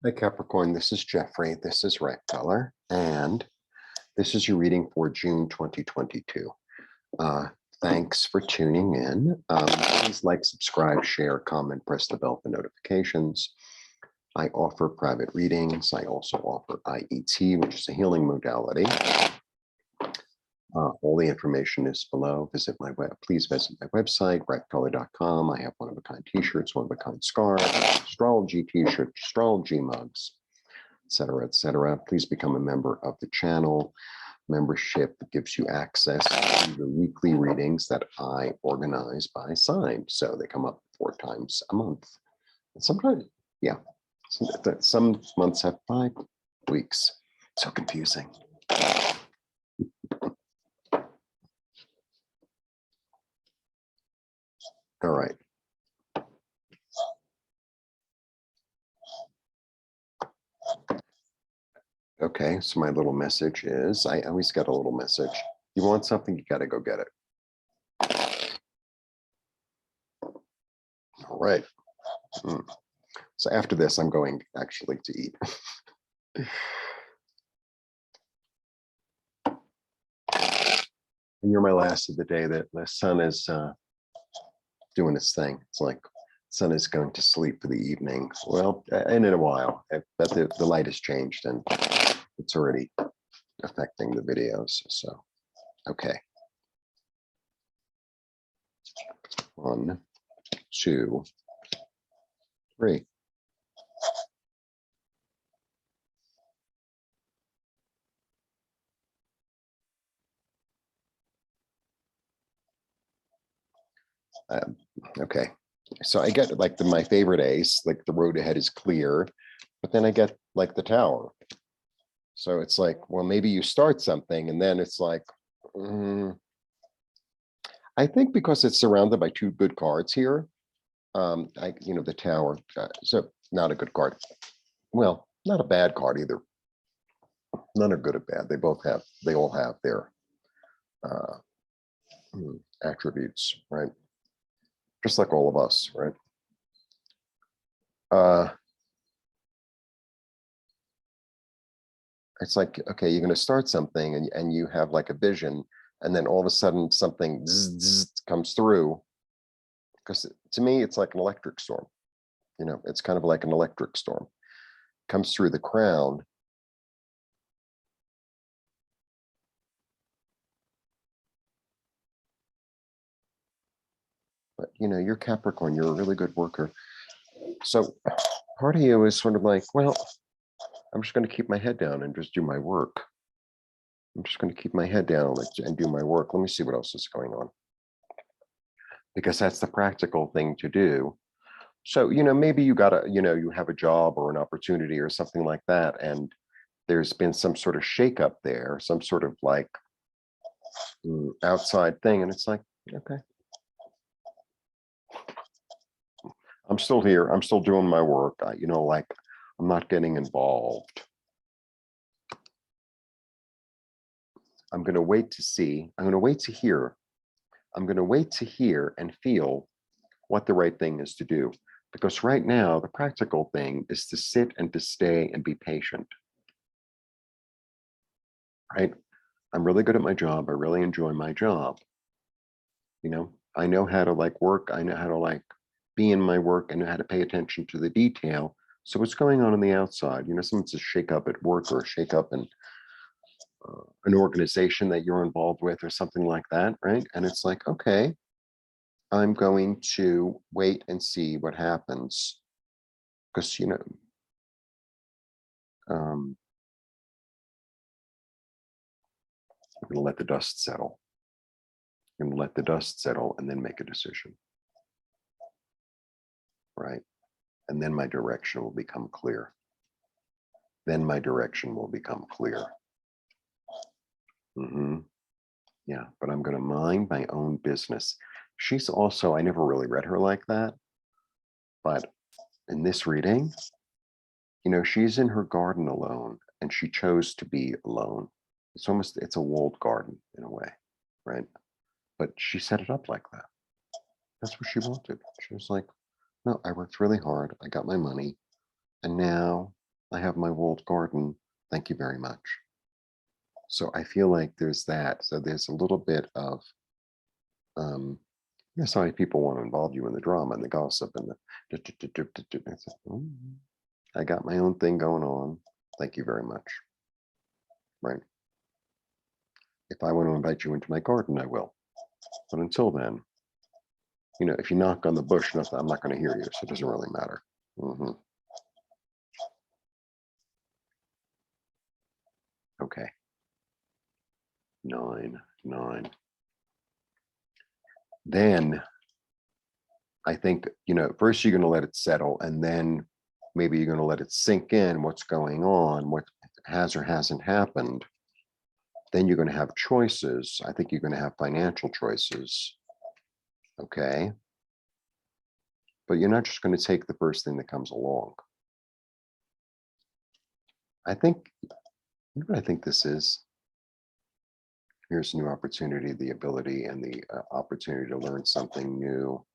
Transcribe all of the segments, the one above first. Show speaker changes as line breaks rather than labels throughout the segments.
Hi Capricorn, this is Jeffrey, this is Recteller, and this is your reading for June 2022. Thanks for tuning in. Please like, subscribe, share, comment, press the bell for notifications. I offer private readings. I also offer IET, which is a healing modality. All the information is below. Please visit my website, recteller.com. I have one-of-a-kind t-shirts, one-of-a-kind scarves, astrology t-shirts, astrology mugs, etc., etc. Please become a member of the channel. Membership gives you access to the weekly readings that I organize by sign. So they come up 4 times a month. And sometimes, yeah, some months have 5 weeks. So confusing. All right. Okay, so my little message is, I always get a little message. You want something, you got to go get it. All right. So after this, I'm going actually to eat. And you're my last of the day. That the sun is doing its thing. It's like sun is going to sleep for the evening. Well, and in a while, but the light has changed and it's already affecting the videos. So, okay. 1, 2, 3. Okay, so I get like my favorite ace, like the road ahead is clear, but then I get like the tower. So it's like, well, maybe you start something and then it's like, I think because it's surrounded by 2 good cards here, the tower, so not a good card. Well, not a bad card either. None are good or bad. They all have their attributes, right? Just like all of us, right? It's like, okay, you're going to start something and you have like a vision, and then all of a sudden something comes through. Because to me, it's like an electric storm. It's kind of like an electric storm. Comes through the crown. But you're Capricorn, you're a really good worker. So part of you is sort of like, well, I'm just going to keep my head down and just do my work. I'm just going to keep my head down and do my work. Let me see what else is going on. Because that's the practical thing to do. So, maybe you you have a job or an opportunity or something like that. And there's been some sort of shakeup there, some sort of like outside thing. And it's like, okay, I'm still here. I'm still doing my work. I'm not getting involved. I'm going to wait to see. I'm going to wait to hear. I'm going to wait to hear and feel what the right thing is to do. Because right now, the practical thing is to sit and to stay and be patient. Right? I'm really good at my job. I really enjoy my job. I know how to work. I know how to be in my work. I know how to pay attention to the detail. So what's going on the outside? Someone's a shake up at work or a shake up in an organization that you're involved with or something like that, right? And it's like, okay, I'm going to wait and see what happens. Because, I'm going to let the dust settle. I'm going to let the dust settle and then make a decision. Right? And then my direction will become clear. Then my direction will become clear. Yeah, but I'm going to mind my own business. She's also, I never really read her like that. But in this reading, she's in her garden alone and she chose to be alone. It's a walled garden in a way, right? But she set it up like that. That's what she wanted. She was like, no, I worked really hard. I got my money. And now I have my walled garden. Thank you very much. So I feel like there's that. So there's a little bit of, um, that's why people want to involve you in the drama and the gossip and the, I got my own thing going on. Thank you very much. Right. If I want to invite you into my garden, I will. But until then, if you knock on the bush, nothing, I'm not going to hear you. So it doesn't really matter. Okay. 9, 9. Then I think, first you're going to let it settle, and then maybe you're going to let it sink in what's going on, what has or hasn't happened. Then you're going to have choices. I think you're going to have financial choices. Okay. But you're not just going to take the first thing that comes along. I think, what I think this is, here's a new opportunity, the ability and the opportunity to learn something new.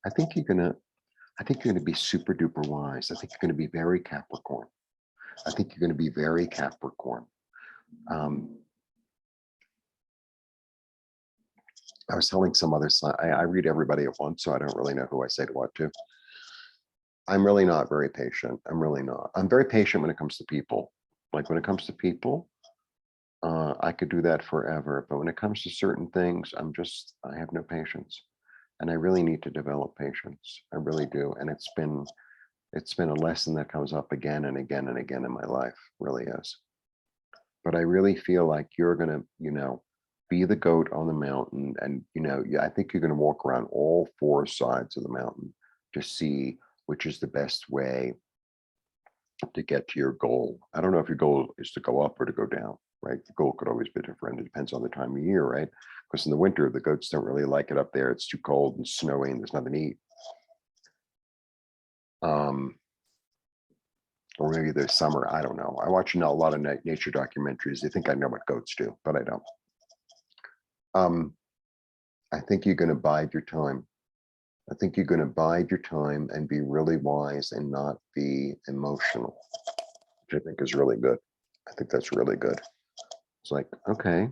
I think you're going to be super duper wise. I think you're going to be very Capricorn. I think you're going to be very Capricorn. I was telling some other side, I read everybody at once, so I don't really know who I say to what to. I'm really not very patient. I'm really not. I'm very patient when it comes to people. Like when it comes to people, I could do that forever. But when it comes to certain things, I have no patience. And I really need to develop patience. I really do. And it's been a lesson that comes up again and again and again in my life, really is. But I really feel like you're going to, be the goat on the mountain. And, I think you're going to walk around all 4 sides of the mountain to see which is the best way to get to your goal. I don't know if your goal is to go up or to go down, right? The goal could always be different. It depends on the time of year, right? Because in the winter, the goats don't really like it up there. It's too cold and snowy and there's nothing to eat. Or maybe there's summer. I don't know. I watch a lot of nature documentaries. They think I know what goats do, but I don't. I think you're going to bide your time. I think you're going to bide your time and be really wise and not be emotional, which I think is really good. I think that's really good. It's like, okay.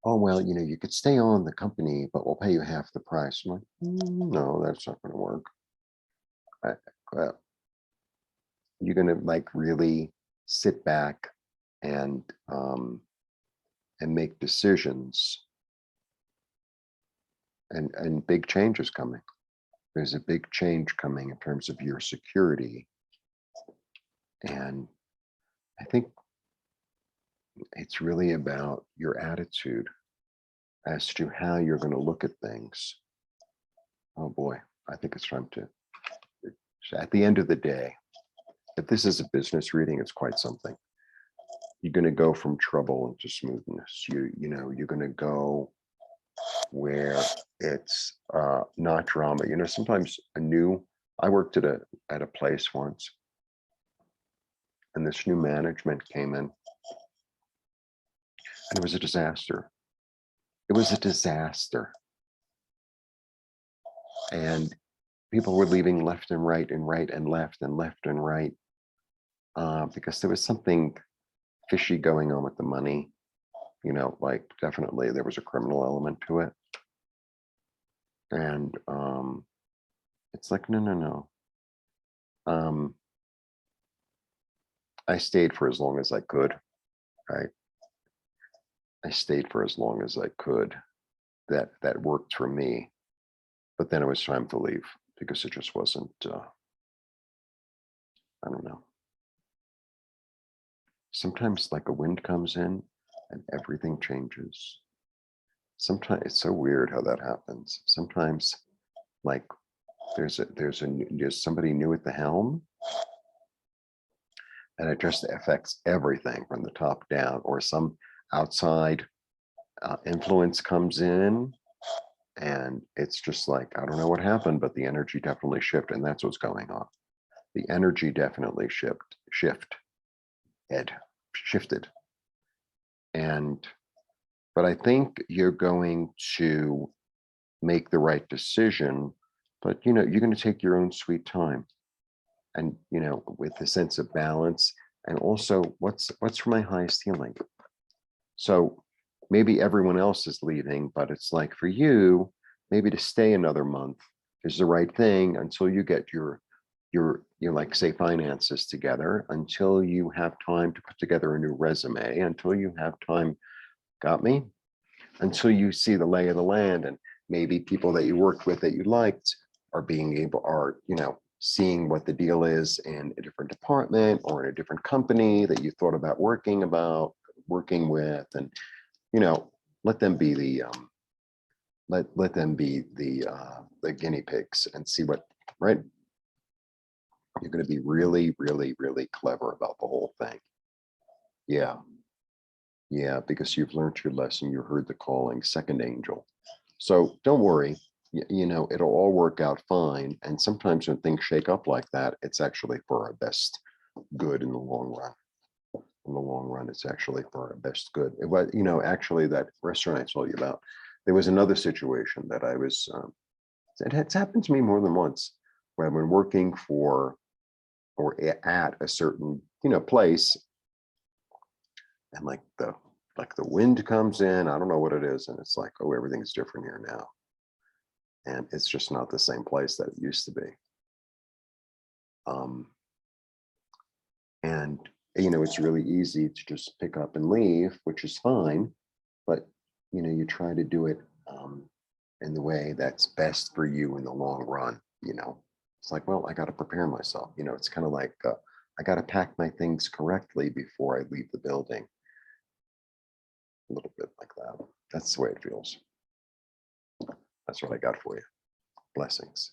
Oh, well, you could stay on the company, but we'll pay you half the price. I'm like, no, that's not going to work. You're going to like really sit back and make decisions, and big change is coming. There's a big change coming in terms of your security. And I think it's really about your attitude as to how you're going to look at things. Oh boy, I think it's time to, at the end of the day, if this is a business reading, it's quite something. You're going to go from trouble into smoothness. You're going to go where it's not drama. Sometimes I worked at a place once, and this new management came in, and it was a disaster. It was a disaster. And people were leaving left and right and right and left and left and right because there was something fishy going on with the money. Like definitely there was a criminal element to it. And it's like, no. I stayed for as long as I could, right? I stayed for as long as I could. That worked for me. But then it was time to leave because it just wasn't, I don't know. Sometimes like a wind comes in and everything changes. Sometimes it's so weird how that happens. Sometimes like there's somebody new at the helm, and it just affects everything from the top down, or some outside influence comes in, and it's just like, I don't know what happened, but the energy definitely shifted, and that's what's going on. The energy definitely shifted. But I think you're going to make the right decision, but you're going to take your own sweet time. and, you know, with a sense of balance, and also what's for my highest healing. So maybe everyone else is leaving, but it's like for you, maybe to stay another month is the right thing until you get your like say finances together, until you have time to put together a new resume, until you have time, got me? Until you see the lay of the land, and maybe people that you worked with that you liked are you know, seeing what the deal is in a different department or in a different company that you thought about working with, and you know, let them be the let them be the guinea pigs and see what, right? You're going to be really, really, really clever about the whole thing. Yeah. Yeah, because you've learned your lesson, you heard the calling, second angel. So don't worry, you know, it'll all work out fine. And sometimes when things shake up like that, it's actually for our best good in the long run. In the long run, it's actually for our best good. It was, you know, actually that restaurant I told you about, there was another situation that I was, it's happened to me more than once, where I've been working for or at a certain, you know, place, and like the wind comes in, I don't know what it is, and it's like, oh, everything's different here now, and it's just not the same place that it used to be. um and you know, it's really easy to just pick up and leave, which is fine, but you know, you try to do it in the way that's best for you in the long run. You know, it's like, well, I got to prepare myself, you know, it's kind of like I got to pack my things correctly before I leave the building. A little bit like that. That's the way it feels. That's what I got for you. Blessings.